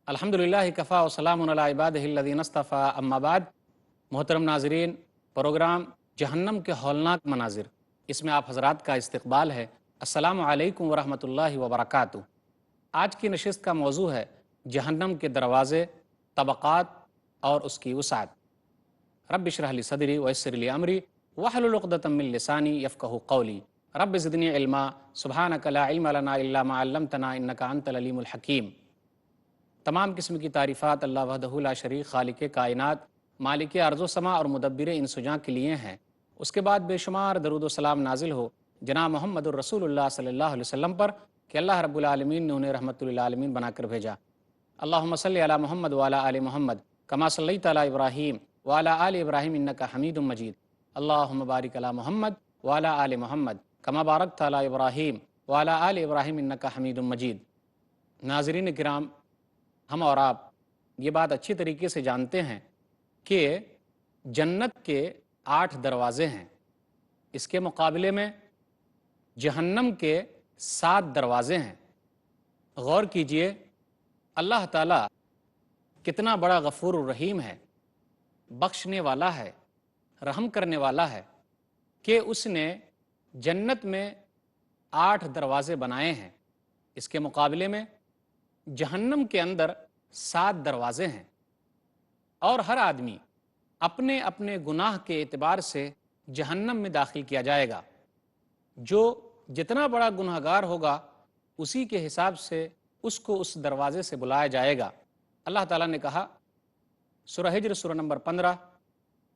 الحمدللہ کفا و سلام علی عبادہ الذین اصطفیٰ اما بعد۔ محترم ناظرین، پروگرام جہنم کے ہولناک مناظر، اس میں آپ حضرات کا استقبال ہے۔ السلام علیکم ورحمۃ اللہ وبرکاتہ۔ آج کی نشست کا موضوع ہے جہنم کے دروازے، طبقات اور اس کی وسعت۔ رب اشرح لی صدری ویسر لی امری واحلل عقدۃ من لسانی یفقہوا قولی۔ رب زدنی علما سبحانک لا علم لنا الا ما علمتنا انک انت العلیم الحکیم۔ تمام قسم کی تعریفات اللہ وحدہ لا شریک، خالق کائنات، مالک ارض و سما اور مدبر انس و جاں کے لیے ہیں۔ اس کے بعد بے شمار درود و سلام نازل ہو جناب محمد الرسول اللہ صلی اللہ علیہ وسلم پر کہ اللہ رب العالمین نے انہیں رحمت للعالمین بنا کر بھیجا۔ اللہم صلی علی محمد وعلی آل محمد کما صلیت علی ابراہیم وعلی آل ابراہیم انک حمید مجید۔ اللہم بارک علی محمد وعلی آل محمد کما بارکت علی ابراہیم وعلی آل ابراہیم انک حمید مجید۔ ناظرین کرام، ہم اور آپ یہ بات اچھی طریقے سے جانتے ہیں کہ جنت کے 8 دروازے ہیں، اس کے مقابلے میں جہنم کے 7 دروازے ہیں۔ غور کیجئے، اللہ تعالیٰ کتنا بڑا غفور الرحیم ہے، بخشنے والا ہے، رحم کرنے والا ہے کہ اس نے جنت میں 8 دروازے بنائے ہیں۔ اس کے مقابلے میں جہنم کے اندر 7 دروازے ہیں، اور ہر آدمی اپنے اپنے گناہ کے اعتبار سے جہنم میں داخل کیا جائے گا۔ جو جتنا بڑا گنہگار ہوگا اسی کے حساب سے اس کو اس دروازے سے بلایا جائے گا۔ اللہ تعالیٰ نے کہا سورہ ہجر سورہ نمبر 15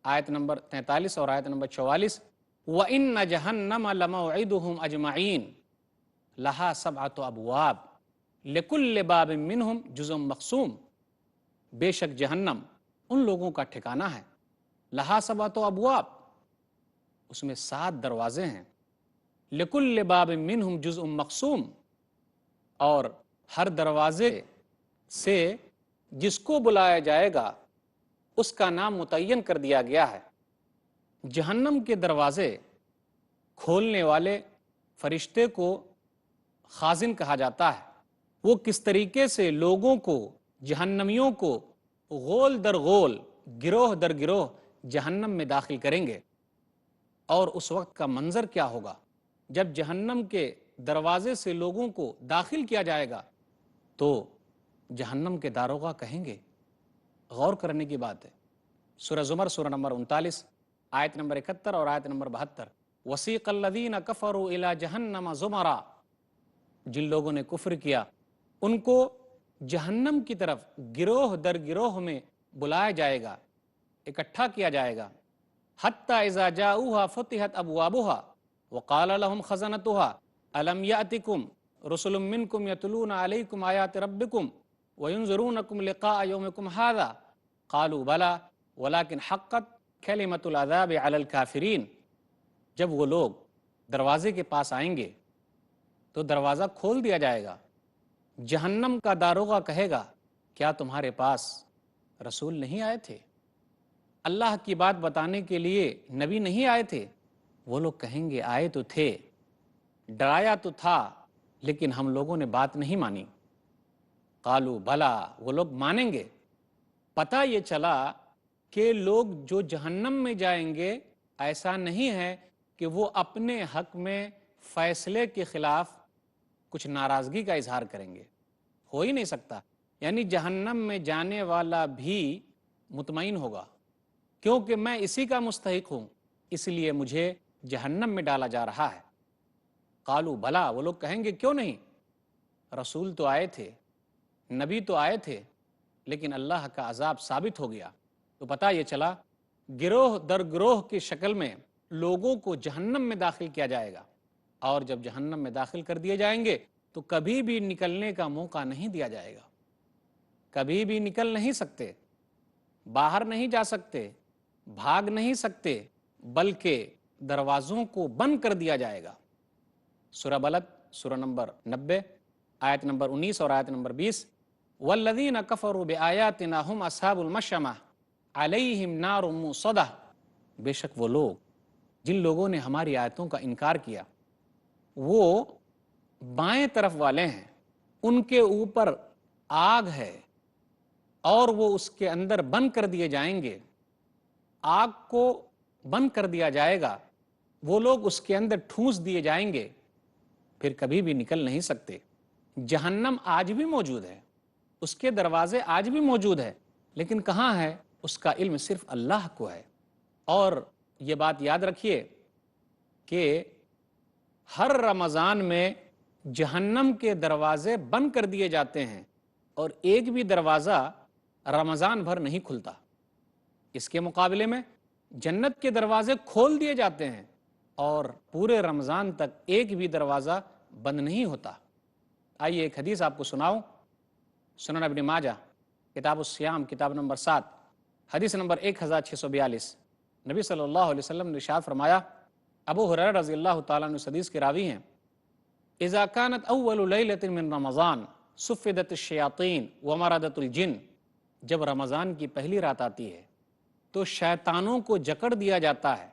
آیت نمبر 43 اور آیت نمبر 44، وَإِنَّ جَهَنَّمَ لَمَوْعِدُهُمْ أَجْمَعِينَ لَهَا 7 أَبْوَابٍ لِكُلِّ بَابٍ مِّنْهُمْ جُزْءٌ مَقْسُوم۔ بے شک جہنم ان لوگوں کا ٹھکانہ ہے، لہا 7 ابواب، اس میں 7 دروازے ہیں، لِكُلِّ بَابٍ مِّنْهُمْ جُزْءٌ مَقْسُوم، اور ہر دروازے سے جس کو بلایا جائے گا اس کا نام متعین کر دیا گیا ہے۔ جہنم کے دروازے کھولنے والے فرشتے کو خازن کہا جاتا ہے۔ وہ کس طریقے سے لوگوں کو، جہنمیوں کو غول در غول، گروہ در گروہ جہنم میں داخل کریں گے، اور اس وقت کا منظر کیا ہوگا جب جہنم کے دروازے سے لوگوں کو داخل کیا جائے گا تو جہنم کے داروغہ کہیں گے۔ غور کرنے کی بات ہے، سورہ زمر سورہ نمبر 39 آیت نمبر 71 اور آیت نمبر 72، وَسِيقَ الَّذِينَ كَفَرُوا إِلَى جَهَنَّمَ زُمَرًا، جن لوگوں نے کفر کیا ان کو جہنم کی طرف گروہ در گروہ میں بلایا جائے گا، اکٹھا کیا جائے گا۔ حَتَّى إِذَا جَاءُوهَا فُتِحَتْ أَبْوَابُهَا وَقَالَ لَهُمْ خَزَنَتُهَا أَلَمْ يَأْتِكُمْ رُسُلٌ مِّنْكُمْ يَتْلُونَ عَلَيْكُمْ آيَاتِ رَبِّكُمْ وَيُنذِرُونَكُمْ لِقَاءَ يَوْمِكُمْ هَذَا قَالُوا بَلَى وَلَكِنْ حَقَّتْ كَلِمَةُ الْعَذَابِ عَلَى الْكَافِرِينَ۔ جب وہ لوگ دروازے کے پاس آئیں گے تو دروازہ کھول دیا جائے گا، جہنم کا داروغہ کہے گا کیا تمہارے پاس رسول نہیں آئے تھے؟ اللہ کی بات بتانے کے لیے نبی نہیں آئے تھے؟ وہ لوگ کہیں گے آئے تو تھے، ڈرایا تو تھا، لیکن ہم لوگوں نے بات نہیں مانی۔ قالوا بلا، وہ لوگ مانیں گے۔ پتہ یہ چلا کہ لوگ جو جہنم میں جائیں گے ایسا نہیں ہے کہ وہ اپنے حق میں فیصلے کے خلاف کچھ ناراضگی کا اظہار کریں گے، ہو ہی نہیں سکتا۔ یعنی جہنم میں جانے والا بھی مطمئن ہوگا کیونکہ میں اسی کا مستحق ہوں، اس لیے مجھے جہنم میں ڈالا جا رہا ہے۔ قالوا بلا، وہ لوگ کہیں گے کیوں نہیں، رسول تو آئے تھے، نبی تو آئے تھے، لیکن اللہ کا عذاب ثابت ہو گیا۔ تو پتہ یہ چلا گروہ در گروہ کی شکل میں لوگوں کو جہنم میں داخل کیا جائے گا، اور جب جہنم میں داخل کر دیے جائیں گے تو کبھی بھی نکلنے کا موقع نہیں دیا جائے گا، کبھی بھی نکل نہیں سکتے، باہر نہیں جا سکتے، بھاگ نہیں سکتے، بلکہ دروازوں کو بند کر دیا جائے گا۔ سورہ بلد سورہ نمبر 90 آیت نمبر 19 اور آیت نمبر 20، وَالَّذِينَ كَفَرُوا بِآيَاتِنَا هُمْ أَصْحَابُ الْمَشْأَمَةِ عَلَيْهِمْ نَارٌ مُّؤْصَدَةٌ، بے شک وہ لوگ جن لوگوں نے ہماری آیتوں کا انکار کیا وہ بائیں طرف والے ہیں، ان کے اوپر آگ ہے، اور وہ اس کے اندر بند کر دیے جائیں گے، آگ کو بند کر دیا جائے گا، وہ لوگ اس کے اندر ٹھونس دیے جائیں گے، پھر کبھی بھی نکل نہیں سکتے۔ جہنم آج بھی موجود ہے، اس کے دروازے آج بھی موجود ہے، لیکن کہاں ہے؟ اس کا علم صرف اللہ کو ہے۔ اور یہ بات یاد رکھیے کہ ہر رمضان میں جہنم کے دروازے بند کر دیے جاتے ہیں اور ایک بھی دروازہ رمضان بھر نہیں کھلتا۔ اس کے مقابلے میں جنت کے دروازے کھول دیے جاتے ہیں اور پورے رمضان تک ایک بھی دروازہ بند نہیں ہوتا۔ آئیے ایک حدیث آپ کو سناؤں، سنن ابن ماجہ کتاب الصیام کتاب نمبر 7 حدیث نمبر 1642۔ نبی صلی اللہ علیہ وسلم نے ارشاد فرمایا، ابو ہریرہ رضی اللہ تعالیٰ عنہ اس حدیث کے راوی ہیں، اذا كانت اول لیلۃ من رمضان صفدت الشیاطین ومردت الجن، جب رمضان کی پہلی رات آتی ہے تو شیطانوں کو جکڑ دیا جاتا ہے،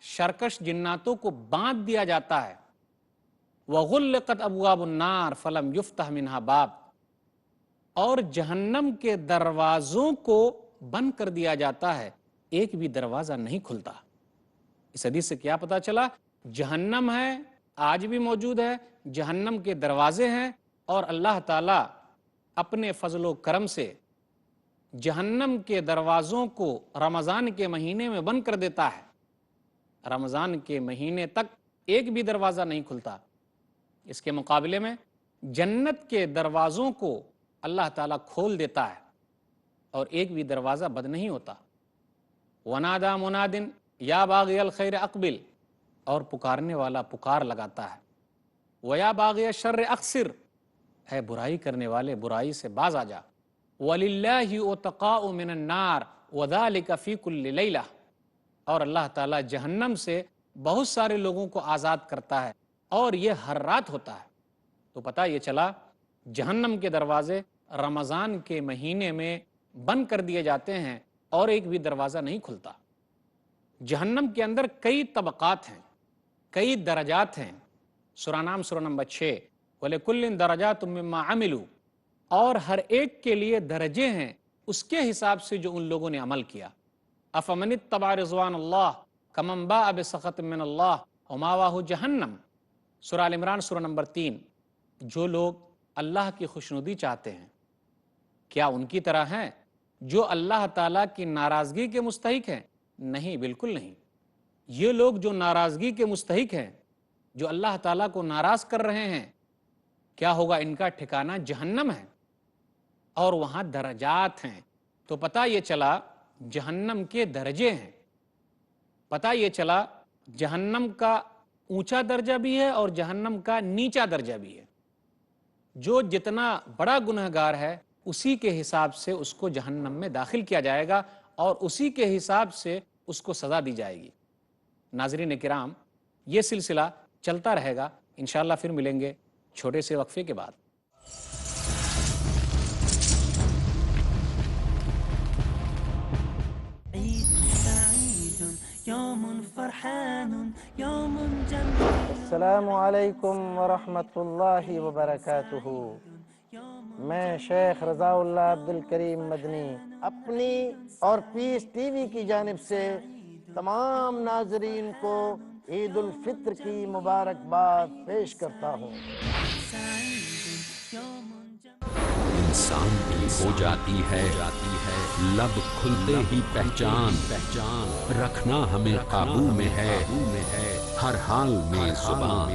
شرکش جناتوں کو باندھ دیا جاتا ہے، وغلقت ابواب النار فلم یفتح منها باب، اور جہنم کے دروازوں کو بند کر دیا جاتا ہے، ایک بھی دروازہ نہیں کھلتا۔ اس حدیث سے کیا پتا چلا؟ جہنم ہے، آج بھی موجود ہے، جہنم کے دروازے ہیں، اور اللہ تعالیٰ اپنے فضل و کرم سے جہنم کے دروازوں کو رمضان کے مہینے میں بند کر دیتا ہے، رمضان کے مہینے تک ایک بھی دروازہ نہیں کھلتا۔ اس کے مقابلے میں جنت کے دروازوں کو اللہ تعالیٰ کھول دیتا ہے اور ایک بھی دروازہ بند نہیں ہوتا۔ ونادا منادن یا باغی الخیر اقبل، اور پکارنے والا پکار لگاتا ہے، ویا باغی الشر اقصر، ہے برائی کرنے والے برائی سے باز آ جا، وَلِلَّهِ عُتَقَاءُ مِنَ النَّارِ وَذَلِكَ فِي كُلِّ لَيْلَةٍ، اور اللہ تعالیٰ جہنم سے بہت سارے لوگوں کو آزاد کرتا ہے اور یہ ہر رات ہوتا ہے۔ تو پتہ یہ چلا جہنم کے دروازے رمضان کے مہینے میں بند کر دیے جاتے ہیں اور ایک بھی دروازہ نہیں کھلتا۔ جہنم کے اندر کئی طبقات ہیں، کئی درجات ہیں۔ سورہ نام سورہ نمبر 6، وَلِكُلٍّ دَرَجَاتٌ مِّمَّا عَمِلُوا، اور ہر ایک کے لیے درجے ہیں اس کے حساب سے جو ان لوگوں نے عمل کیا۔ أَفَمَنِ اتَّبَعَ رِضْوَانَ اللَّهِ كَمَنْ بَاءَ بِسَخَطٍ مِّنَ اللَّهِ وَمَأْوَاهُ جَهَنَّمُ، سورہ آل عمران سورہ نمبر 3۔ جو لوگ اللہ کی خوشنودی چاہتے ہیں، کیا ان کی طرح ہیں جو اللہ تعالیٰ کی ناراضگی کے مستحق ہیں؟ نہیں، بالکل نہیں۔ یہ لوگ جو ناراضگی کے مستحق ہیں، جو اللہ تعالیٰ کو ناراض کر رہے ہیں، کیا ہوگا؟ ان کا ٹھکانہ جہنم ہے اور وہاں درجات ہیں۔ تو پتہ یہ چلا جہنم کے درجے ہیں، پتہ یہ چلا جہنم کا اونچا درجہ بھی ہے اور جہنم کا نیچا درجہ بھی ہے۔ جو جتنا بڑا گنہگار ہے اسی کے حساب سے اس کو جہنم میں داخل کیا جائے گا اور اسی کے حساب سے اس کو سزا دی جائے گی۔ ناظرین کرام، یہ سلسلہ چلتا رہے گا، انشاءاللہ پھر ملیں گے چھوٹے سے وقفے کے بعد۔ السلام علیکم ورحمۃ اللہ وبرکاتہ۔ میں شیخ رضا اللہ عبدالکریم مدنی اپنی اور پیس ٹی وی کی جانب سے تمام ناظرین کو عید الفطر کی مبارکباد پیش کرتا ہوں۔ انسان کی ہو جاتی ہے لب کھلتے ہی پہچان رکھنا ہمیں قابو میں ہے ہر حال میں زبان۔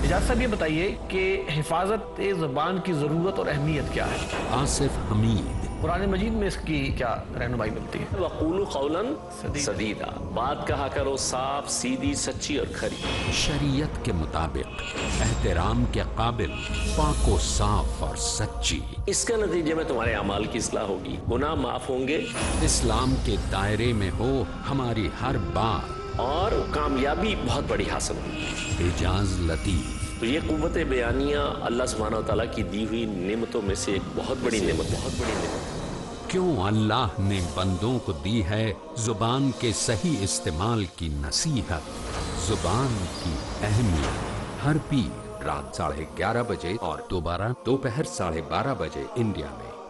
اجازت صاحب یہ بتائیے کہ حفاظت زبان کی ضرورت اور اہمیت کیا ہے؟ آصف حمید۔ قرآن مجید میں اس کی کیا رہنمائی ملتی ہے؟ وَقُولُوا قَوْلًا سَدِيدًا، بات کہا کرو صاف سیدھی سچی اور کھری۔ شریعت کے مطابق، احترام کے قابل، پاک و صاف اور سچی۔ اس کا نتیجے میں تمہارے اعمال کی اصلاح ہوگی، گناہ معاف ہوں گے، اسلام کے دائرے میں ہو ہماری ہر بات، اور کامیابی بہت بڑی حاصل ہوگی۔ اعجاز لطیف۔ تو یہ قوت بیانیہ اللہ سبحانہ و تعالیٰ کی دی ہوئی نعمتوں میں سے ایک بہت بڑی نعمت ہے۔ کیوں اللہ نے بندوں کو دی ہے زبان کے صحیح استعمال کی نصیحت، زبان کی اہمیت۔ ہر پیر رات 11:30 بجے اور دوبارہ دوپہر 12:30 بجے انڈیا میں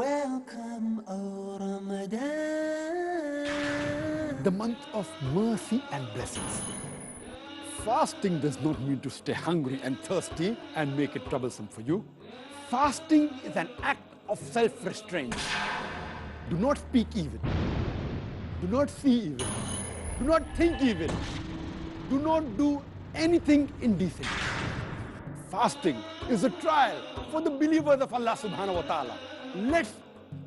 Welcome, O Ramadan. the month of mercy and blessings. Fasting does not mean to stay hungry and thirsty and make it troublesome for you. Fasting is an act of self-restraint. Do not speak evil. Do not see evil. Do not think evil. Do not do anything indecent. Fasting is a trial for the believers of Allah subhanahu wa ta'ala. Let's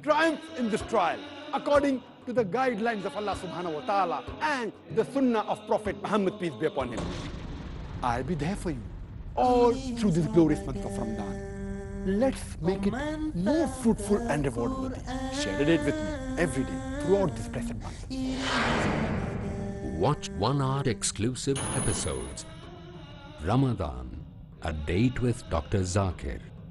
triumph in this trial according to the guidelines of Allah subhanahu wa ta'ala and the sunnah of Prophet Muhammad, peace be upon him. I'll be there for you all through this glorious month of Ramadan. Let's make it more fruitful and rewarding. Share a date with me every day throughout this blessed month. watch 1 hour exclusive episodes. Ramadan, a date with Dr. Zakir.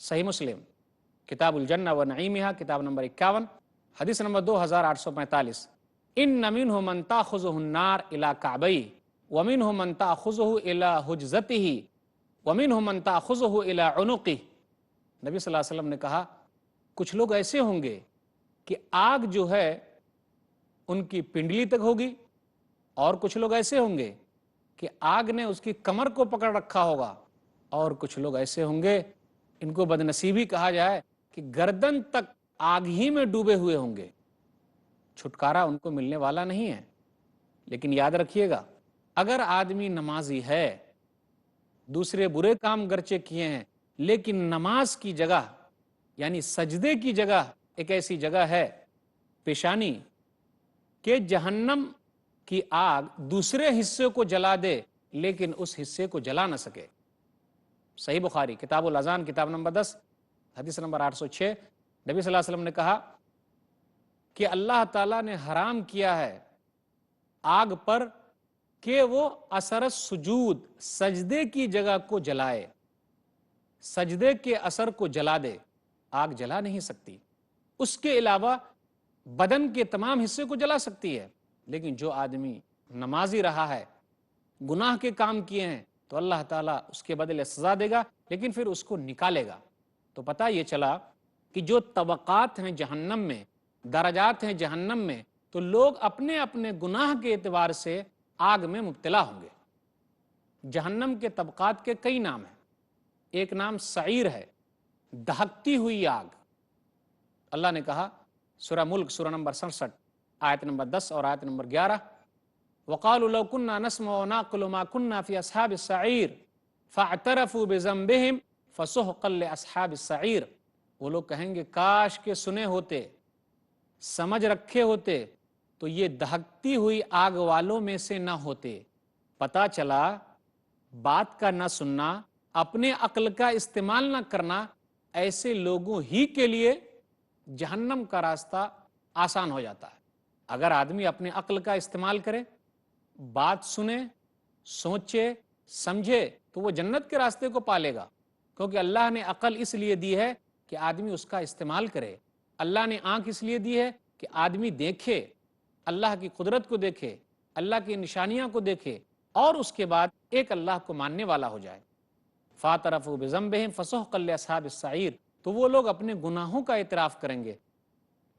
صحیح مسلم کتاب الجنہ و نعیمہا کتاب number 51 حدیث number 2845 ان منہ من تاخذہ النار الی کعبیہ ومنہ من تاخذہ الی حجزتہ ومنہ من تاخذہ الی عنقہ۔ نبی صلی اللہ علیہ وسلم نے کہا کچھ لوگ ایسے ہوں گے کہ آگ جو ہے ان کی پنڈلی تک ہوگی، اور کچھ لوگ ایسے ہوں گے کہ آگ نے اس کی کمر کو پکڑ رکھا ہوگا، اور کچھ لوگ ایسے ہوں گے ان کو بدنصیبی کہا جائے کہ گردن تک آگ ہی میں ڈوبے ہوئے ہوں گے، چھٹکارا ان کو ملنے والا نہیں ہے۔ لیکن یاد رکھیے گا، اگر آدمی نمازی ہے، دوسرے برے کام گرچہ کیے ہیں، لیکن نماز کی جگہ یعنی سجدے کی جگہ ایک ایسی جگہ ہے پیشانی کہ جہنم کی آگ دوسرے حصے کو جلا دے لیکن اس حصے کو جلا نہ سکے۔ صحیح بخاری کتاب الاذان کتاب نمبر 10 حدیث نمبر 806 نبی صلی اللہ علیہ وسلم نے کہا کہ اللہ تعالیٰ نے حرام کیا ہے آگ پر کہ وہ اثر سجود سجدے کی جگہ کو جلائے، سجدے کے اثر کو جلا دے، آگ جلا نہیں سکتی۔ اس کے علاوہ بدن کے تمام حصے کو جلا سکتی ہے، لیکن جو آدمی نمازی رہا ہے، گناہ کے کام کیے ہیں، تو اللہ تعالیٰ اس کے بدلے سزا دے گا، لیکن پھر اس کو نکالے گا۔ تو پتہ یہ چلا کہ جو طبقات ہیں جہنم میں، درجات ہیں جہنم میں، تو لوگ اپنے اپنے گناہ کے اعتبار سے آگ میں مبتلا ہوں گے۔ جہنم کے طبقات کے کئی نام ہیں۔ ایک نام سعیر ہے، دہکتی ہوئی آگ۔ اللہ نے کہا سورہ ملک سورہ نمبر 67 آیت نمبر 10 اور آیت نمبر 11 وَقَالُوا لَوْ كُنَّا نَسْمَعُ وَنَعْقِلُ مَا كُنَّا فِي أَصْحَابِ السَّعِيرِ فَاعْتَرَفُوا بِذَنبِهِمْ فَسُحْقًا لِأَصْحَابِ السَّعِيرِ۔ وہ لوگ کہیں گے کاش کے سنے ہوتے، سمجھ رکھے ہوتے تو یہ دہکتی ہوئی آگ والوں میں سے نہ ہوتے۔ پتہ چلا بات کا نہ سننا، اپنے عقل کا استعمال نہ کرنا، ایسے لوگوں ہی کے لیے جہنم کا راستہ آسان ہو جاتا ہے۔ اگر آدمی اپنے عقل کا استعمال کرے، بات سنے، سوچے، سمجھے، تو وہ جنت کے راستے کو پالے گا، کیونکہ اللہ نے عقل اس لیے دی ہے کہ آدمی اس کا استعمال کرے۔ اللہ نے آنکھ اس لیے دی ہے کہ آدمی دیکھے، اللہ کی قدرت کو دیکھے، اللہ کی نشانیاں کو دیکھے، اور اس کے بعد ایک اللہ کو ماننے والا ہو جائے۔ فَاعْتَرَفُوا بِذَنبِهِمْ فَسُحْقًا لِأَصْحَابِ السَّعِيرِ۔ تو وہ لوگ اپنے گناہوں کا اعتراف کریں گے،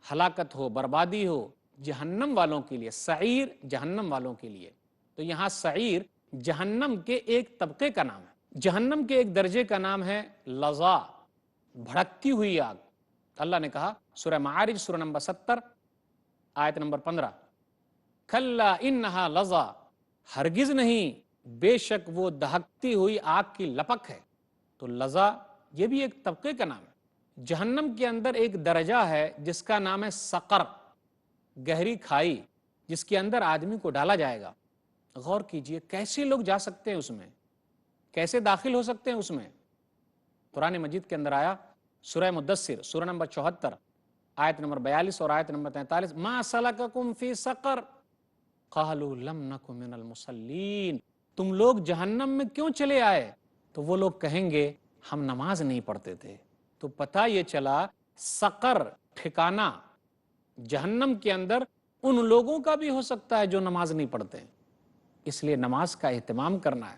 ہلاکت ہو، بربادی ہو جہنم والوں کے لیے، سعیر جہنم والوں کے لیے۔ تو یہاں سعیر جہنم کے ایک طبقے کا نام ہے، جہنم کے ایک درجے کا نام ہے لظا، بھڑکتی ہوئی آگ۔ اللہ نے کہا سورہ معارج سورہ نمبر 70 آیت نمبر 15 کھلا انہا لظا، ہرگز نہیں، بے شک وہ دہکتی ہوئی آگ کی لپک ہے۔ تو لظا یہ بھی ایک طبقے کا نام ہے۔ جہنم کے اندر ایک درجہ ہے جس کا نام ہے سقر، گہری کھائی جس کے اندر آدمی کو ڈالا جائے گا۔ غور کیجئے کیسے لوگ جا سکتے ہیں اس میں، کیسے داخل ہو سکتے ہیں اس میں۔ قرآن مجید کے اندر آیا سورہ مدثر سورہ نمبر 74 آیت نمبر 42 اور آیت نمبر 43 ما سلککم فی سقر قالوا لم نک من المصلین، تم لوگ جہنم میں کیوں چلے آئے؟ تو وہ لوگ کہیں گے ہم نماز نہیں پڑھتے تھے۔ تو پتہ یہ چلا سقر ٹھکانہ جہنم کے اندر ان لوگوں کا بھی ہو سکتا ہے جو نماز نہیں پڑھتے۔ اس لیے نماز کا اہتمام کرنا ہے،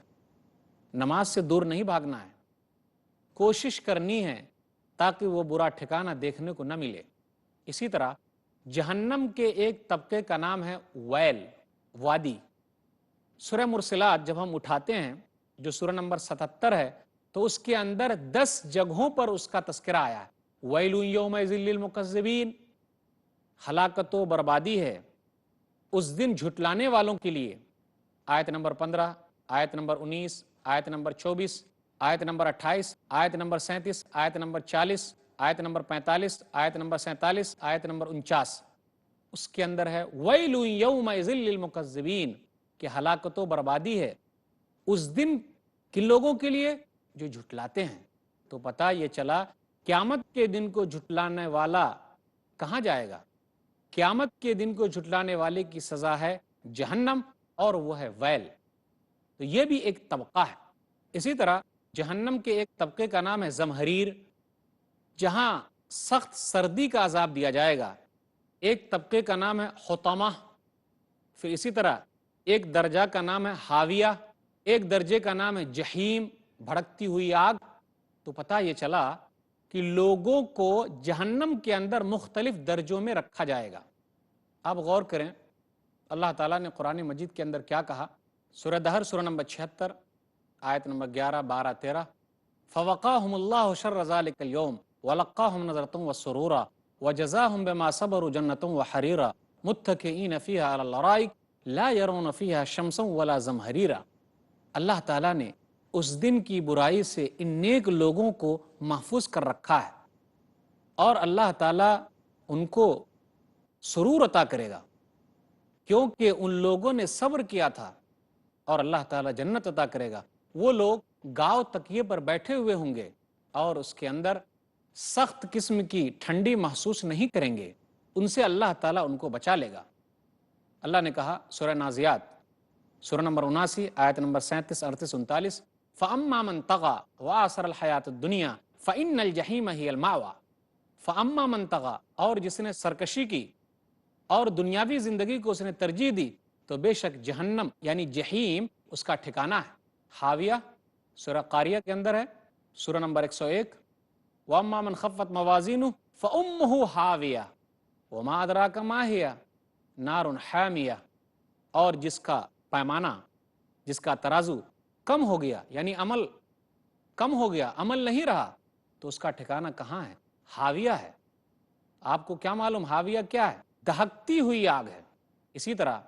نماز سے دور نہیں بھاگنا ہے، کوشش کرنی ہے تاکہ وہ برا ٹھکانہ دیکھنے کو نہ ملے۔ اسی طرح جہنم کے ایک طبقے کا نام ہے ویل، وادی۔ سورہ مرسلات جب ہم اٹھاتے ہیں جو سورہ نمبر 77 ہے، تو اس کے اندر 10 جگہوں پر اس کا تذکرہ آیا ہے۔ ویل یومئذ للمکذبین، ہلاکت و بربادی ہے اس دن جھٹلانے والوں کے لیے۔ آیت نمبر 15، آیت نمبر 19، آیت نمبر 24، آیت نمبر 28، آیت نمبر 37، آیت نمبر 40، آیت نمبر 45، آیت نمبر 47، آیت نمبر 49۔ اس کے اندر ہے ویل یومئذ للمکذبین، کہ ہلاکت و بربادی ہے اس دن کن لوگوں کے لیے جو جھٹلاتے ہیں۔ تو پتہ یہ چلا قیامت کے دن کو جھٹلانے والا کہاں جائے گا؟ قیامت کے دن کو جھٹلانے والے کی سزا ہے جہنم، اور وہ ہے ویل۔ تو یہ بھی ایک طبقہ ہے۔ اسی طرح جہنم کے ایک طبقے کا نام ہے زمہریر، جہاں سخت سردی کا عذاب دیا جائے گا۔ ایک طبقے کا نام ہے حطمہ، پھر اسی طرح ایک درجہ کا نام ہے حاویہ، ایک درجے کا نام ہے جہیم، بھڑکتی ہوئی آگ۔ تو پتہ یہ چلا کہ لوگوں کو جہنم کے اندر مختلف درجوں میں رکھا جائے گا۔ آپ غور کریں اللہ تعالیٰ نے قرآن مجید کے اندر کیا کہا۔ سورہ دہر سورہ نمبر 76 آیت نمبر 11، 12، 13، فوقاہم اللہ شر ذالک اليوم ولقاہم نظرۃ وسرورا وجزاہم بما صبروا جنۃ وحریرا متکئین فیہا علی الارائک لا یرون فیہا شمسا ولا زمہریرا۔ اللہ تعالیٰ نے اس دن کی برائی سے ان نیک لوگوں کو محفوظ کر رکھا ہے، اور اللہ تعالیٰ ان کو سرور عطا کرے گا کیونکہ ان لوگوں نے صبر کیا تھا، اور اللہ تعالیٰ جنت عطا کرے گا۔ وہ لوگ گاؤ تکیے پر بیٹھے ہوئے ہوں گے اور اس کے اندر سخت قسم کی ٹھنڈی محسوس نہیں کریں گے، ان سے اللہ تعالیٰ ان کو بچا لے گا۔ اللہ نے کہا سورہ نازیات سورہ نمبر 79 آیت نمبر 37، 38، 39، فَأَمَّا مَنْ طَغَى وَآثَرَ الْحَيَاةَ الدُّنْيَا فَإِنَّ الْجَحِيمَ هِيَ الْمَأْوَى۔ فَأَمَّا مَنْ طَغَى، اور جس نے سرکشی کی اور دنیاوی زندگی کو اس نے ترجیح دی تو بے شک جہنم یعنی جہیم اس کا ٹھکانہ ہے۔ حاویہ سورہ قاریہ کے اندر ہے، سورہ نمبر 101، وَأَمَّا مَنْ خَفَّتْ مَوَازِينُهُ فَأُمُّهُ حَاوِيَةٌ وَمَا أَدْرَاكَ مَا هِيَ نَارٌ حَامِيَةٌ، اور جس کا پیمانہ، جس کا ترازو کم ہو گیا، یعنی عمل کم ہو گیا، عمل نہیں رہا، تو اس کا ٹھکانہ کہاں ہے؟ حاویہ ہے۔ آپ کو کیا معلوم حاویہ کیا ہے؟ دہکتی ہوئی آگ ہے۔ اسی طرح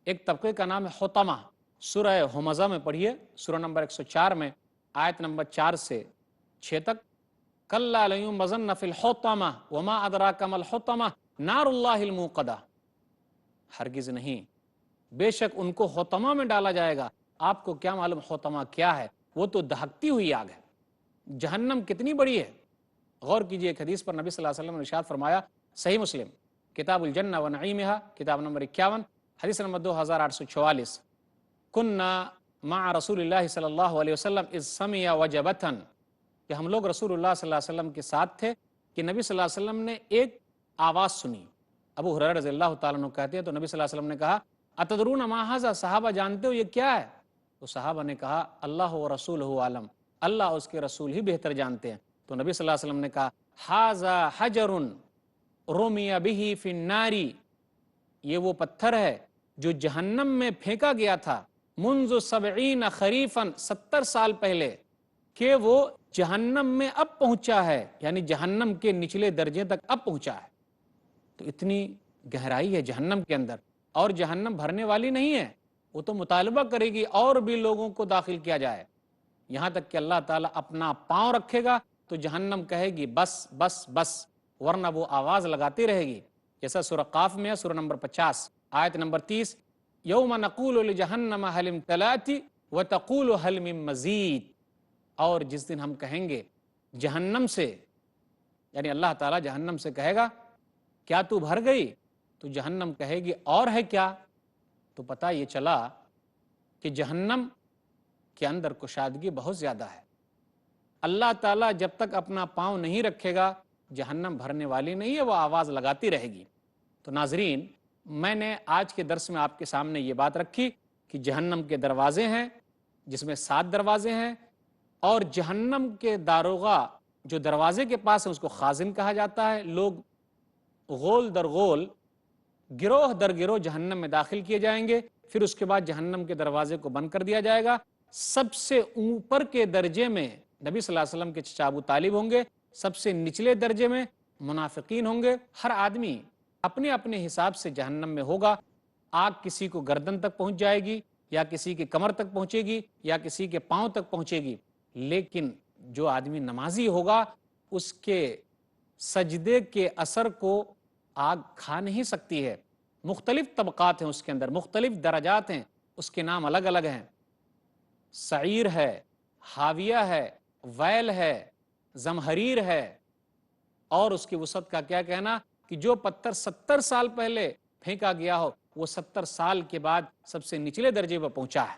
ایک طبقے کا نام ہے حطمہ، سورہ ہمزہ میں پڑھیے، سورہ نمبر 104 میں آیت نمبر 4 سے 6 تک، کَلَّا لَيُنبَذَنَّ فِي الْحُطَمَةِ وَمَا أَدْرَاكَ مَا الْحُطَمَةُ نَارُ اللَّهِ الْمُوقَدَةُ، ہرگز نہیں، بے شک ان کو حطمہ میں ڈالا جائے گا۔ آپ کو کیا معلوم حطمہ کیا ہے؟ وہ تو دہکتی ہوئی آگ ہے۔ جہنم کتنی بڑی ہے؟ غور کیجئے، ایک حدیث پر نبی صلی اللہ علیہ وسلم نے ارشاد فرمایا، صحیح مسلم کتاب الجنہ و نعیمہا کتاب نمبر 51 حدیث نمبر 2844، کننا مع رسول اللہ صلی اللہ علیہ وسلم اذ سمع وجبتن، کہ ہم لوگ رسول اللہ صلی اللہ علیہ وسلم کے ساتھ تھے کہ نبی صلی اللہ علیہ وسلم نے ایک آواز سنی۔ ابو ہریرہ رضی اللہ تعالیٰ عنہ کہتے ہیں تو نبی صلی اللہ علیہ وسلم نے کہا اتدرون ما ھذا، صحابہ جانتے ہو یہ کیا ہے؟ تو صحابہ نے کہا اللہ و رسولہ عالم، اللہ اور اس کے رسول ہی بہتر جانتے ہیں۔ تو نبی صلی اللہ علیہ وسلم نے کہا ھذا حجر رمی بہ فی النار، یہ وہ پتھر ہے جو جہنم میں پھینکا گیا تھا منذ 70 خریفا، 70 سال پہلے، کہ وہ جہنم میں اب پہنچا ہے، یعنی جہنم کے نچلے درجے تک اب پہنچا ہے۔ تو اتنی گہرائی ہے جہنم کے اندر، اور جہنم بھرنے والی نہیں ہے، وہ تو مطالبہ کرے گی اور بھی لوگوں کو داخل کیا جائے، یہاں تک کہ اللہ تعالیٰ اپنا پاؤں رکھے گا تو جہنم کہے گی بس بس بس، ورنہ وہ آواز لگاتی رہے گی، جیسا سورہ قاف میں ہے، سورہ نمبر 50 آیت نمبر 30، یوم نقول لجہنم هل امتلأت وتقول هل من مزید، اور جس دن ہم کہیں گے جہنم سے، یعنی اللہ تعالیٰ جہنم سے کہے گا کیا تو بھر گئی؟ تو جہنم کہے گی اور ہے کیا؟ تو پتہ یہ چلا کہ جہنم کے اندر کشادگی بہت زیادہ ہے۔ اللہ تعالیٰ جب تک اپنا پاؤں نہیں رکھے گا جہنم بھرنے والی نہیں ہے، وہ آواز لگاتی رہے گی۔ تو ناظرین، میں نے آج کے درس میں آپ کے سامنے یہ بات رکھی کہ جہنم کے دروازے ہیں جس میں 7 دروازے ہیں، اور جہنم کے داروغہ جو دروازے کے پاس ہے اس کو خازن کہا جاتا ہے۔ لوگ غول در غول، گروہ در گروہ جہنم میں داخل کیے جائیں گے، پھر اس کے بعد جہنم کے دروازے کو بند کر دیا جائے گا۔ سب سے اوپر کے درجے میں نبی صلی اللہ علیہ وسلم کے چچا ابو طالب ہوں گے، سب سے نچلے درجے میں منافقین ہوں گے۔ ہر آدمی اپنے اپنے حساب سے جہنم میں ہوگا۔ آگ کسی کو گردن تک پہنچ جائے گی، یا کسی کی کمر تک پہنچے گی، یا کسی کے پاؤں تک پہنچے گی، لیکن جو آدمی نمازی ہوگا اس کے سجدے کے اثر کو آگ کھا نہیں سکتی ہے۔ مختلف طبقات ہیں اس کے اندر، مختلف درجات ہیں، اس کے نام الگ الگ ہیں، سعیر ہے، حاویہ ہے، ویل ہے، زمہریر ہے، اور اس کی وسعت کا کیا کہنا کہ جو پتھر 70 سال پہلے پھینکا گیا ہو وہ 70 سال کے بعد سب سے نچلے درجے پر پہنچا ہے۔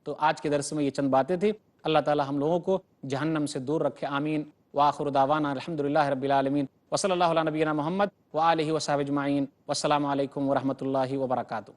تو آج کے درس میں یہ چند باتیں تھیں۔ اللہ تعالی ہم لوگوں کو جہنم سے دور رکھے، آمین۔ وآخر دعوانا الحمدللہ رب العالمین وصلی اللہ علی نبینا محمد وآلہ وصحبہ اجمعین والسلام علیکم ورحمۃ اللہ وبرکاتہ.